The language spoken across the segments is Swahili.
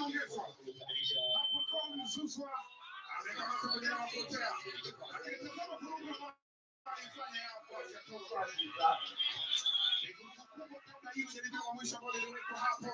inaongezwa. Hapo Mzuzwa amekamata kwenye makotea. Lakini tazama vurugu alifanya hapo akatoka. Kama hiyo ndio mwisho ambao niliweka hapo.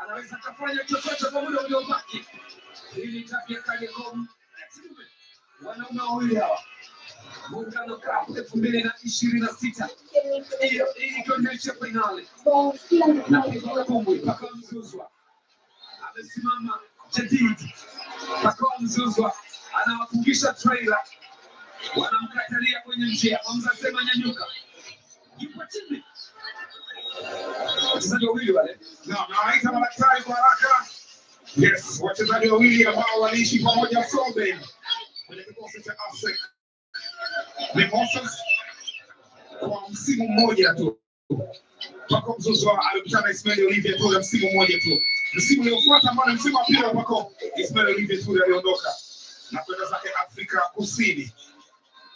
Anaweza kufanya chochote kwa muda uliobaki. Ili tabia Kariakoo wanaume wawili hawa Muungano Cup 2026 hiyo ndio mechi ya finali na kwa Bumbwe mpaka Mzuzwa amesimama Jadid mpaka Mzuzwa anawafungisha trailer wanamkatalia kwenye njia Hamza sema nyanyuka yupo chini wachezaji wawili wale na nawaita madaktari kwa haraka. Yes, wachezaji wawili ambao waliishi pamoja Sobe kwenye kikosi cha Afrika. Ni Moses kwa msimu mmoja tu. Pako Mzuzwa alikutana na Ismail Olivier tu msimu mmoja tu. Msimu uliofuata ambao msimu wa pili Pako Ismail Olivier tu aliondoka na kwenda zake Afrika Kusini.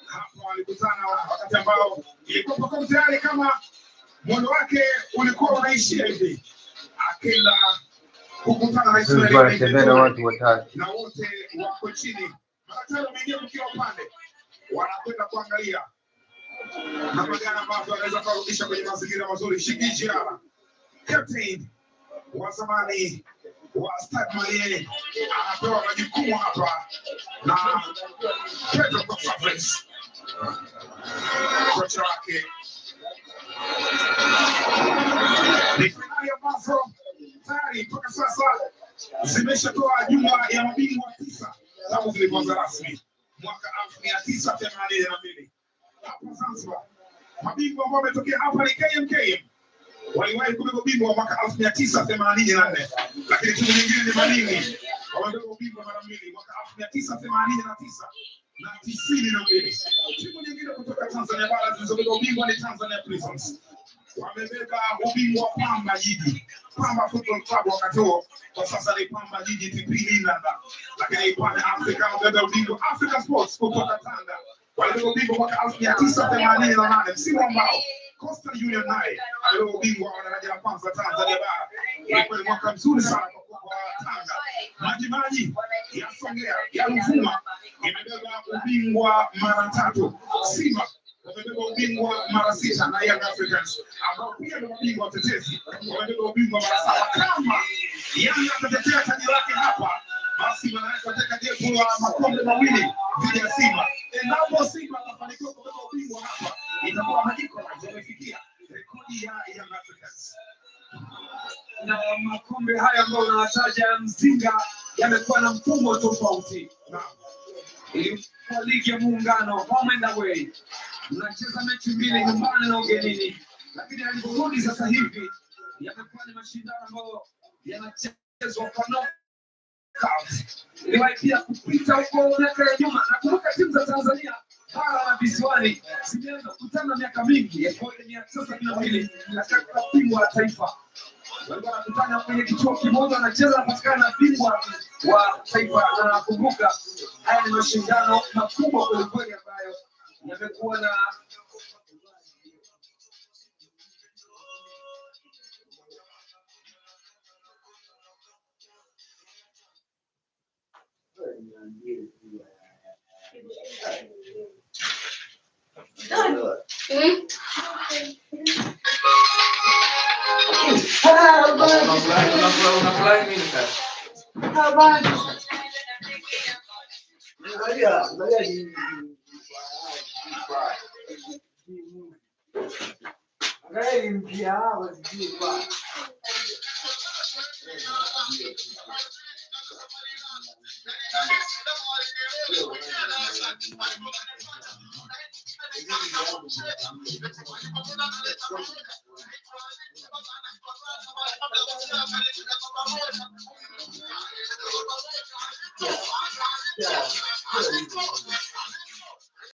Hapo alikutana wakati ambao ilikuwa Pako tayari kama mwendo wake ulikuwa unaishia hivi. Akenda kukutana na Ismail Olivier na wote wako chini. Madaktari wameingia mkiwa upande. Wanakwenda kuangalia namna gani ambavyo anaweza kurudisha kwenye mazingira mazuri. Shikiji hapa captain wa zamani wa Stade Malien anapewa majukumu hapa na Pedro Gonçalves kocha wake. Ni finali ambazo tayari mpaka sasa zimeshatoa jumla ya mabingwa 9 tangu zilipoanza rasmi mwaka 1982 hapa Zanzibar. Mabingwa ambao wametokea hapa ni KMKM. Waliwahi kubeba ubingwa mwaka 1984, lakini timu nyingine ni Malindi wamebeba ubingwa mara mbili mwaka 1989 na 92. Timu nyingine kutoka Tanzania bara zilizobeba ubingwa ni Tanzania Prisons. Wamebeba ubingwa Pamba Jiji, Pamba Football Club wakati huo, kwa sasa ni Pamba Jiji TP Lindanda. Lakini pale Afrika wamebeba ubingwa Africa Sports kutoka Tanga. Walibeba ubingwa mwaka 1988, msimu ambao Coastal Union naye alibeba ubingwa wa daraja la kwanza Tanzania bara. Ilikuwa ni mwaka mzuri sana kwa Tanga. Maji ya Songea ya Ruvuma imebeba ubingwa mara 3. Simba wamebeba ubingwa mara 6 na Young Africans ambao pia ni mabingwa watetezi wamebeba ubingwa mara 7. Kama Yanga atatetea taji lake hapa, basi manake wataka jepo la makombe mawili dhidi ya Simba. Endapo Simba atafanikiwa kubeba ubingwa hapa, itakuwa hakika wamefikia rekodi ya Young Africans. Na makombe haya ambayo unataja Mzinga yamekuwa na mfumo tofauti. Ilikuwa ligi ya Muungano home and away. Unacheza mechi mbili nyumbani na ugenini. Lakini aliporudi sasa hivi yamekuwa ni mashindano ambayo yanachezwa kwa knockout. Iliwahi pia kupita huko miaka ya nyuma. Nakumbuka timu za Tanzania bara na visiwani zimeanza kukutana miaka mingi 1972 katika bingwa la taifa. Walikuwa wanakutana kwenye kituo kimoja, wanacheza napatikana bingwa wa taifa. Na nakumbuka haya ni mashindano makubwa kweli kweli ambayo yamekuwa na